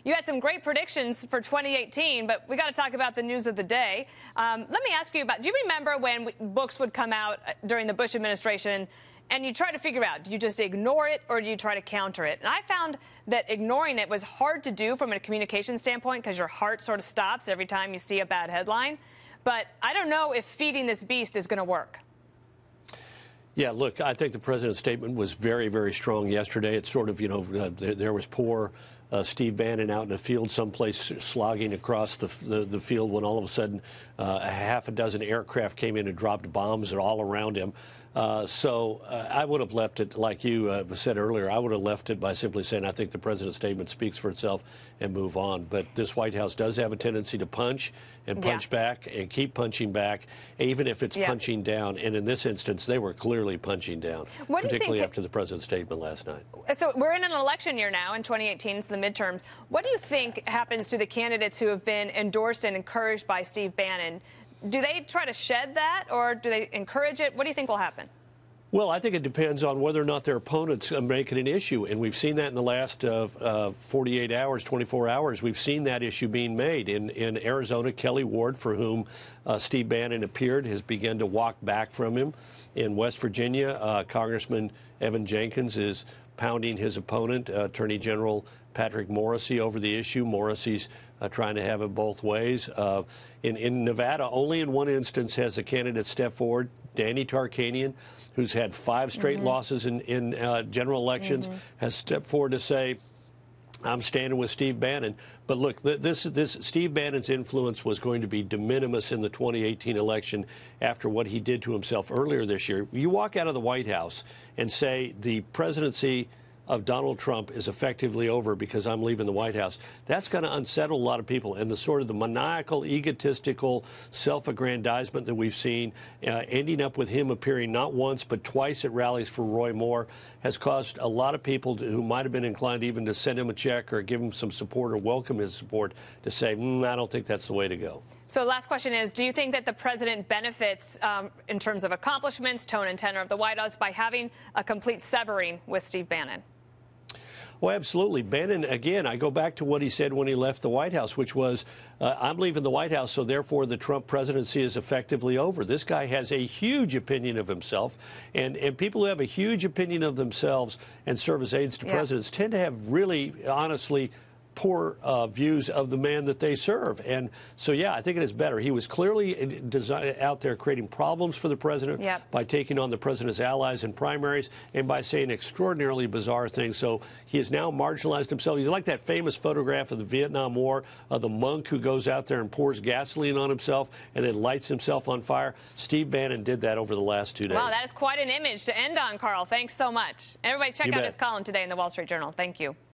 You had some great predictions for 2018, but we got to talk about the news of the day. Let me ask you about, do you remember when books would come out during the Bush administration and you try to figure out, do you just ignore it or do you try to counter it? And I found that ignoring it was hard to do from a communication standpoint because your heart sort of stops every time you see a bad headline. But I don't know if feeding this beast is going to work. Yeah, look, I think the president's statement was very, very strong yesterday. It's sort of, there was poor Steve Bannon out in the field someplace slogging across the field when all of a sudden a half a dozen aircraft came in and dropped bombs all around him. So I would have left it, like you said earlier, I would have left it by simply saying I think the president's statement speaks for itself and move on. But this White House does have a tendency to punch and punch back and keep punching back, even if it's punching down. And in this instance, they were clearly punching down, particularly after the president's statement last night. So we're in an election year now in 2018. It's the midterms. What do you think happens to the candidates who have been endorsed and encouraged by Steve Bannon? Do they try to shed that, or do they encourage it? What do you think will happen? Well, I think it depends on whether or not their opponents make it an issue. And we've seen that in the last 48 hours, 24 hours. We've seen that issue being made. In Arizona, Kelly Ward, for whom Steve Bannon appeared, has begun to walk back from him. In West Virginia, Congressman Evan Jenkins is pounding his opponent, Attorney General Patrick Morrisey, over the issue. Morrisey's trying to have it both ways. In Nevada, only in one instance has a candidate stepped forward, Danny Tarkanian, who's had 5 straight losses in general elections, has stepped forward to say, I'm standing with Steve Bannon. But look, this Steve Bannon's influence was going to be de minimis in the 2018 election after what he did to himself earlier this year. You walk out of the White House and say the presidency of Donald Trump is effectively over because I'm leaving the White House. That's going to unsettle a lot of people. And the sort of the maniacal, egotistical self-aggrandizement that we've seen, ending up with him appearing not once but twice at rallies for Roy Moore, has caused a lot of people who might have been inclined even to send him a check or give him some support or welcome his support to say, I don't think that's the way to go. So the last question is, do you think that the president benefits in terms of accomplishments, tone and tenor of the White House by having a complete severing with Steve Bannon? Well, absolutely. Bannon, again, I go back to what he said when he left the White House, which was, I'm leaving the White House, so therefore the Trump presidency is effectively over. This guy has a huge opinion of himself, and people who have a huge opinion of themselves and serve as aides to presidents tend to have really, honestly, poor views of the man that they serve. And so, yeah, I think it is better. He was clearly out there creating problems for the president by taking on the president's allies in primaries and by saying extraordinarily bizarre things. So he has now marginalized himself. He's like that famous photograph of the Vietnam War of the monk who goes out there and pours gasoline on himself and then lights himself on fire. Steve Bannon did that over the last 2 days. Wow, that is quite an image to end on, Karl. Thanks so much. Everybody check out his column today in the Wall Street Journal. Thank you.